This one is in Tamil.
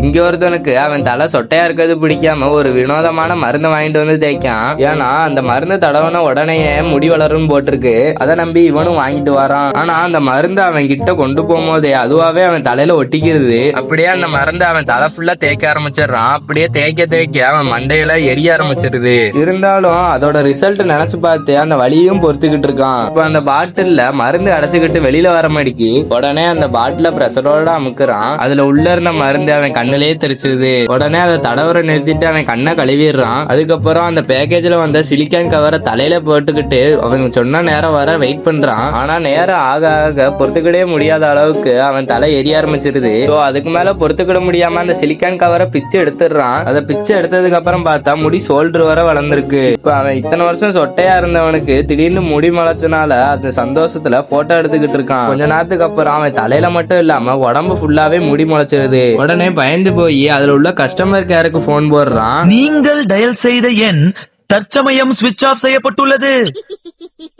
இங்க ஒருத்தனுக்கு அவன் தலை சொட்டையா இருக்கிறது பிடிக்காம ஒரு வினோதமான மருந்து வாங்கிட்டு வந்து தேய்க்கான். ஏன்னா அந்த மருந்து தடவன உடனே முடி வளரும் போட்டிருக்கு. அதை நம்பி இவனும் வாங்கிட்டு வரான். ஆனா அந்த மருந்து அவன் கிட்ட கொண்டு போகும்போதே அதுவாவே அவன் தலையில ஒட்டிக்கிறது. அப்படியே அந்த மருந்து அவன் தலை ஃபுல்லா தேய்க்க ஆரம்பிச்சிடறான். அப்படியே தேய்க்க தேய்க்க அவன் மண்டையில எரிய ஆரம்பிச்சிருது. இருந்தாலும் அதோட ரிசல்ட் நினைச்சு பார்த்து அந்த வலியும் பொறுத்துக்கிட்டு இருக்கான். இப்ப அந்த பாட்டில்ல மருந்து அடைச்சுக்கிட்டு வெளியில வர மாடிக்கு உடனே அந்த பாட்டில பிரஷரோட அமுக்குறான். அதுல உள்ள இருந்த மருந்து அவன் கண்ணிலேயே தெரிச்சிருது. உடனே அதை தடவரை நிறுத்திட்டு அவன் கண்ணை கழுவிடுறான். அதுக்கப்புறம் அந்த பேக்கேஜ்ல வந்த சிலிக்கான் கவரை தலையில போட்டுக்கிட்டு அவங்க சொன்ன நேரம் வர வெயிட் பண்றான். ஆனா நேரம் ஆக ஆக பொறுத்துக்கிடவே முடியாத அளவுக்கு அவன் தலை எரிய ஆரம்பிச்சிருது. அதுக்கு மேல பொறுத்துக்கிட முடியாம அந்த சிலிக்கான் கவரை பிச்சு எடுத்துடுறான். அதை பிச்சு எடுத்ததுக்கு அப்புறம் பார்த்தா முடி ஷோல்டர் வர வளர்ந்துருக்கு. இப்ப அவன் இத்தனை வருஷம் சொட்டையா இருந்தவனுக்கு திடீர்னு முடி முளைச்சனால அந்த சந்தோஷத்துல போட்டோ எடுத்துக்கிட்டு இருக்கான். கொஞ்ச நேரத்துக்கு அப்புறம் அவன் தலையில மட்டும் இல்லாம உடம்பு ஃபுல்லாவே முடி முளைச்சிருது. உடனே பயந்து போய் அதுல உள்ள கஸ்டமர் கேருக்கு போன் போடுறான். நீங்கள் டயல் செய்த எண் தற்சமயம் ஸ்விட்ச் ஆஃப் செய்யப்பட்டுள்ளது.